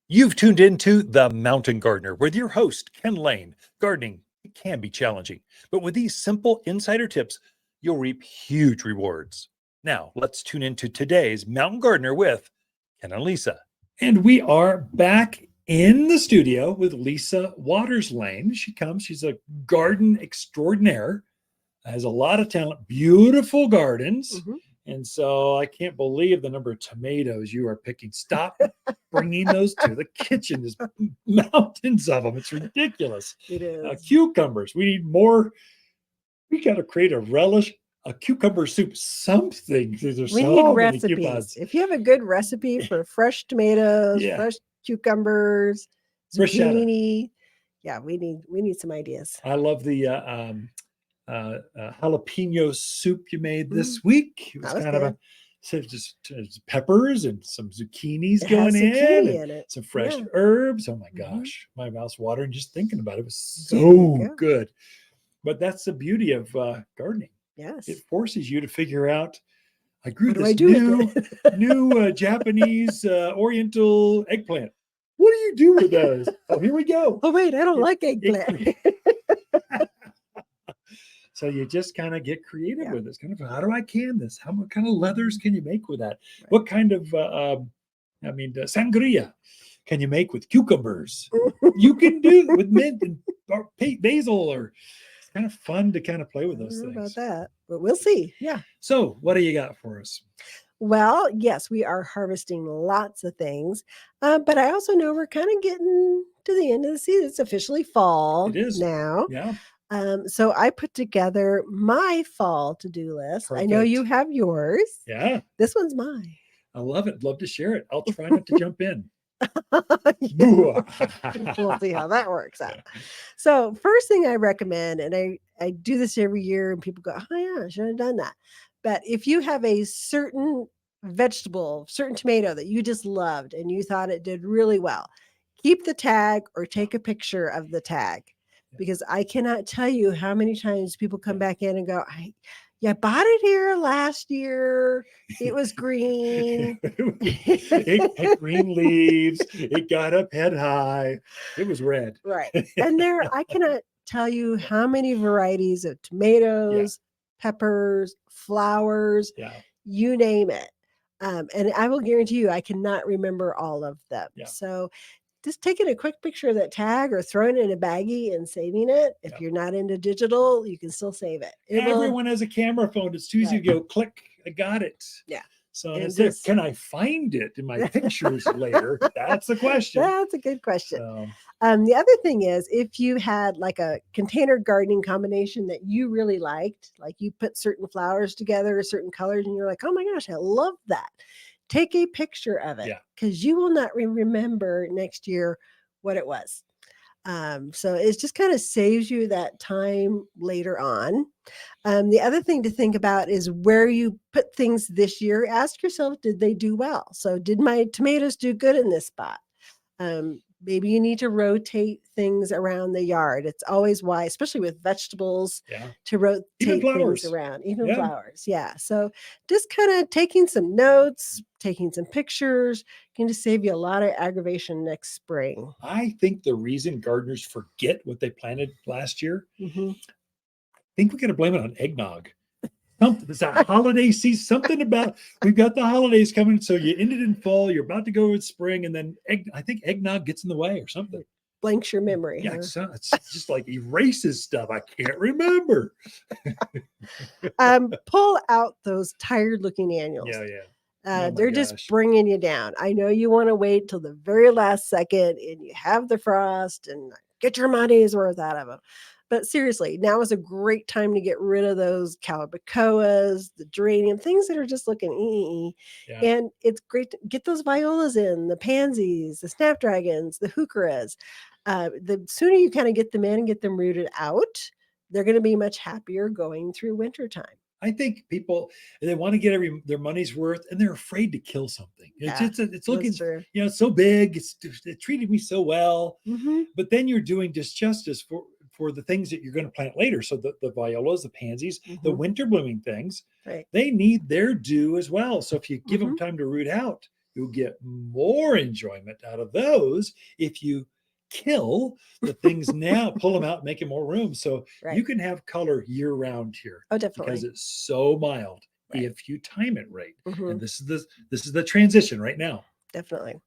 You've tuned into The Mountain Gardener with your host, Ken Lain. Gardening, it can be challenging, but with these simple insider tips, you'll reap huge rewards. Now, let's tune into today's Mountain Gardener with Ken and Lisa. And we are back in the studio with Lisa Lain. She's a garden extraordinaire, has a lot of talent, beautiful gardens. And so I can't believe the number of tomatoes you are picking. Stop bringing those to the kitchen. There's mountains of them. It's ridiculous. It is. Cucumbers. We need more. We got to create a relish, a cucumber soup, something. There's We so need many recipes. coupons. If you have a good recipe for fresh tomatoes, fresh cucumbers, zucchini, we need some ideas. I love the jalapeno soup you made this week. It was kind of a just peppers and some zucchinis going in and some fresh herbs. Oh my gosh, my mouth's watering just thinking about it. It was so good. But that's the beauty of gardening. Yes, it forces you to figure out. I grew what this new Japanese Oriental eggplant. What do you do with those? Oh, here we go. Oh wait, I don't like eggplant. So you just kind of get creative with this. Kind of, how do I can this? What kind of leathers can you make with that? Right. What kind of, sangria can you make with cucumbers? You can do with mint and basil, or it's kind of fun to kind of play with those things. About that, but we'll see. Yeah. So what do you got for us? Well, yes, we are harvesting lots of things, but I also know we're kind of getting to the end of the season. It's officially fall now. Yeah. So I put together my fall to-do list. Perfect. I know you have yours. Yeah. This one's mine. I love it. Love to share it. I'll try not to jump in. We'll see how that works out. So first thing I recommend, and I do this every year and people go, oh yeah, I should have done that. But if you have a certain vegetable, certain tomato that you just loved and you thought it did really well, keep the tag or take a picture of the tag. Because I cannot tell you how many times people come back in and go, I bought it here last year. It was green. it had green leaves. It got up head high. It was red. Right. And I cannot tell you how many varieties of tomatoes, peppers, flowers, you name it. And I will guarantee you, I cannot remember all of them. Yeah. So just taking a quick picture of that tag or throwing it in a baggie and saving it. If you're not into digital, you can still save it. Everyone has a camera phone. It's too easy to go click. I got it. Yeah. So can I find it in my pictures later? That's the question. That's a good question. The other thing is, if you had like a container gardening combination that you really liked, like you put certain flowers together, certain colors, and you're like, oh my gosh, I love that. Take a picture of it because you will not remember next year what it was. So it just kind of saves you that time later on. The other thing to think about is where you put things this year. Ask yourself, did they do well? So did my tomatoes do good in this spot? Maybe you need to rotate things around the yard. It's always wise, especially with vegetables, to rotate things around, even flowers. Yeah. So just kind of taking some notes, taking some pictures can just save you a lot of aggravation next spring. I think the reason gardeners forget what they planted last year, I think we got to blame it on eggnog. It's a holiday season, something about, we've got the holidays coming. So you ended in fall, you're about to go with spring, and then I think eggnog gets in the way or something. Blanks your memory. Yeah, huh? It's just like erases stuff. I can't remember. Pull out those tired looking annuals. Yeah. They're just bringing you down. I know you want to wait till the very last second and you have the frost and get your money's worth out of them. But seriously, now is a great time to get rid of those calabacoas, the geranium, things that are just looking And it's great to get those violas in, the pansies, the snapdragons, the heucheras. The sooner you kind of get them in and get them rooted out, they're going to be much happier going through wintertime. I think people, they want to get their money's worth and they're afraid to kill something. It's looking, it's so big. It treated me so well, but then you're doing disjustice for the things that you're going to plant later. So the violas, the pansies, the winter blooming things, they need their due as well. So if you give them time to root out, You'll get more enjoyment out of those if you kill the things now, pull them out, make more room. So Right. you can have color year round here Oh, because definitely. it's so mild Right. if you time it right. Mhm. And this is the transition right now. Definitely.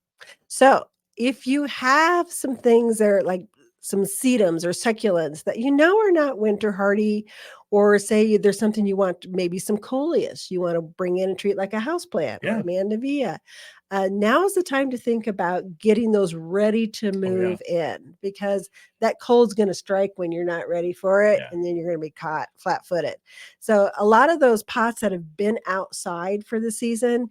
So if you have some things that are like some sedums or succulents that you know are not winter hardy, or say there's something you want, maybe some coleus you want to bring in and treat like a houseplant or Yeah. a mandevilla, now is the time to think about getting those ready to Oh, yeah. move in, because that cold's going to strike when you're not ready for it, Yeah. and then you're going to be caught flat-footed. So a lot of those pots that have been outside for the season,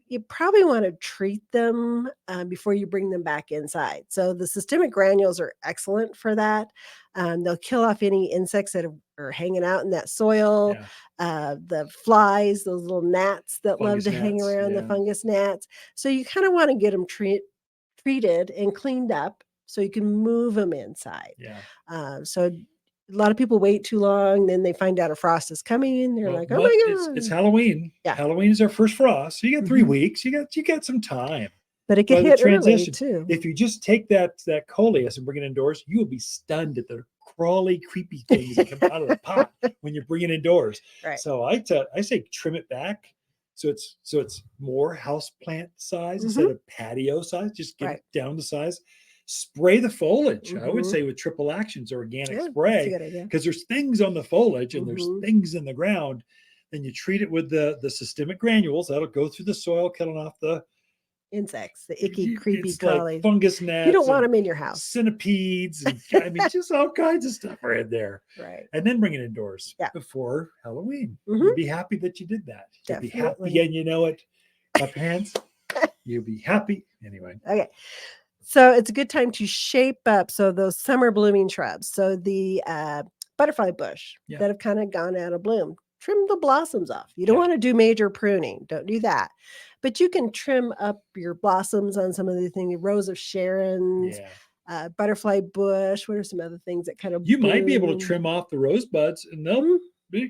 you probably want to treat them before you bring them back inside. So the systemic granules are excellent for that. They'll kill off any insects that are hanging out in that soil. Yeah. The flies, those little gnats that love Fungus to hang gnats. around, the Yeah. fungus gnats. So you kind of want to get them treated and cleaned up so you can move them inside. Yeah. So a lot of people wait too long, then they find out a frost is coming, and they're Well, like, "Oh my it's god!" Halloween. Yeah. Halloween is our first frost. So you got 3 Mhm. weeks. You got some time. But it can By the hit early transition, too. if you just take that coleus and bring it indoors, you will be stunned at the crawly, creepy things that come out of the pot when you bring it indoors. Right. So I say trim it back so it's more house plant size instead Mhm. of patio size. Just get Right. it down to size. Spray the foliage. I would Mhm. say with triple actions organic Yeah, that's a spray, good idea. because there's things on the foliage and there's Mhm. things in the ground. Then you treat it with the systemic granules that'll go through the soil, killing off the Insects, the icky, creepy, it's like crawly. fungus You don't gnats want and them in your house. centipedes and I mean just all kinds of stuff are in there. Right. And then bring it indoors Yeah. before Halloween. Mhm. You'll be happy that you did that. You'll be happy, Definitely. and you know it. Clap your hands. You'll be happy anyway. Okay. So it's a good time to shape up. So those summer blooming shrubs. So the butterfly bush Yeah. that have kind of gone out of bloom, trim the blossoms off. You don't Yeah. want to do major pruning. Don't do that. But you can trim up your blossoms on some of the things, rows of Sharons, Yeah. butterfly bush. What are some other things that kind of You might be able to bloom? trim off the rosebuds and they'll Mhm.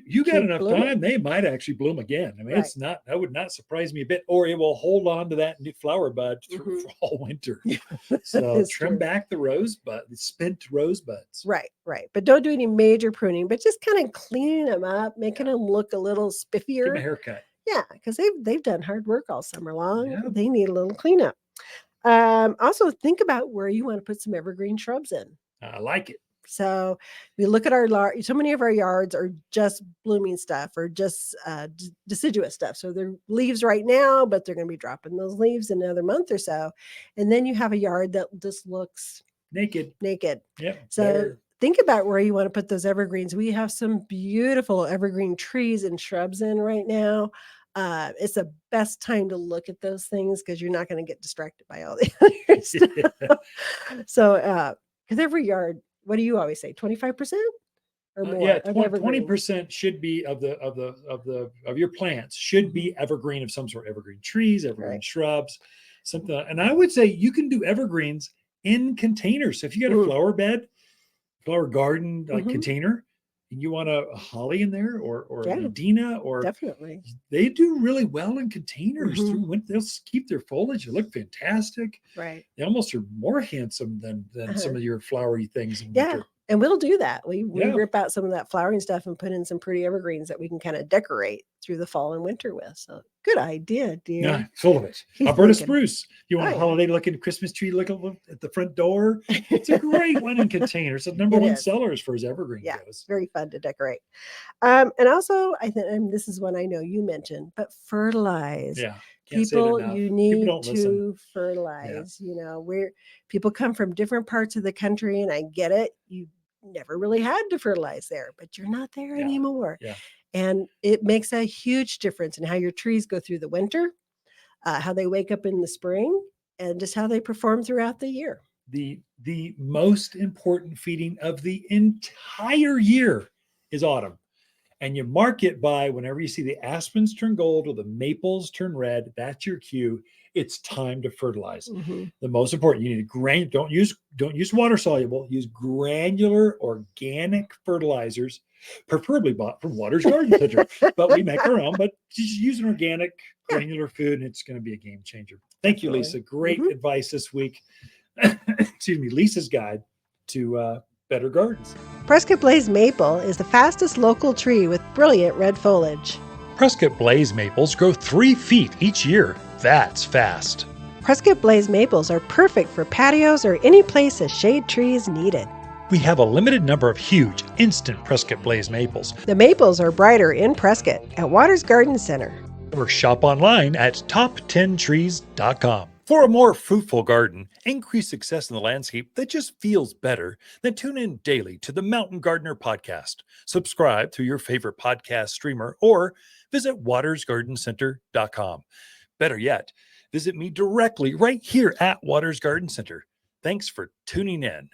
you got Keep enough blooming. time, they might actually bloom again. I mean, Right. it's not, that would not surprise me a bit, or it will hold on to that new flower bud through Mhm. all winter. Yeah, So it's trim true. back the rosebud, the spent rosebuds. Right, right. But don't do any major pruning, but just kind of cleaning them up, making Yeah. them look a little Give them a spiffier. haircut. Yeah, because they've done hard work all summer long. Yeah. They need a little cleanup. Also, think about where you want to put some evergreen shrubs in. I like it. So we look at so many of our yards are just blooming stuff or just deciduous stuff. So they're leaves right now, but they're going to be dropping those leaves in another month or so. And then you have a yard that just looks Naked. naked. Yep. So Bare. think about where you want to put those evergreens. We have some beautiful evergreen trees and shrubs in right now. It's the best time to look at those things because you're not going to get distracted by all the other stuff. So, because every yard, what do you always say? 25% or more Yeah, of evergreen? 20% should be of your plants should be evergreen of some sort. Evergreen trees, evergreen Right. shrubs, something. And I would say you can do evergreens in containers. So if you got a flower bed, flower garden like container, and you want a holly in there or Yeah, an Adena, or definitely. they do really well in containers through winter. They'll keep their foliage. They look fantastic. Right. They almost are more handsome than some of your flowery things in Yeah. winter. And we'll do that. We Yeah. rip out some of that flowering stuff and put in some pretty evergreens that we can kind of decorate through the fall and winter with. So good idea, dear. Yeah, full of it. He's Alberta thinking. spruce. You want Oh, a yeah. holiday looking Christmas tree looking at the front door? It's a great one in containers. It's the number It one is. seller as far as evergreen Yeah, goes. very fun to decorate. And also, I think, and this is one I know you mentioned, but fertilize. Yeah, can't say it People, enough. you People need don't listen. to fertilize. You know, where people come from different parts of the country, and I get it. You never really had to fertilize there, but you're not there Yeah. anymore. Yeah. And it makes a huge difference in how your trees go through the winter, how they wake up in the spring, and just how they perform throughout the year. The most important feeding of the entire year is autumn. And you mark it by whenever you see the aspens turn gold or the maples turn red, that's your cue. it's time to fertilize. Mhm. The most important, you need don't use water soluble, use granular organic fertilizers, preferably bought from Waters Garden Center. But we make our own, but just use an organic granular food and it's going to be a game changer. Thank you, Lisa. Great advice this week. Excuse me, Lisa's guide to better gardens. Prescott Blaze Maple is the fastest local tree with brilliant red foliage. Prescott Blaze maples grow 3 feet each year. That's fast. Prescott Blaze Maples are perfect for patios or any place a shade tree is needed. We have a limited number of huge, instant Prescott Blaze maples. The maples are brighter in Prescott at Waters Garden Center. Or shop online at top10trees.com. For a more fruitful garden, increase success in the landscape that just feels better, then tune in daily to the Mountain Gardener podcast. Subscribe through your favorite podcast streamer or visit watersgardencenter.com. Better yet, visit me directly right here at Waters Garden Center. Thanks for tuning in.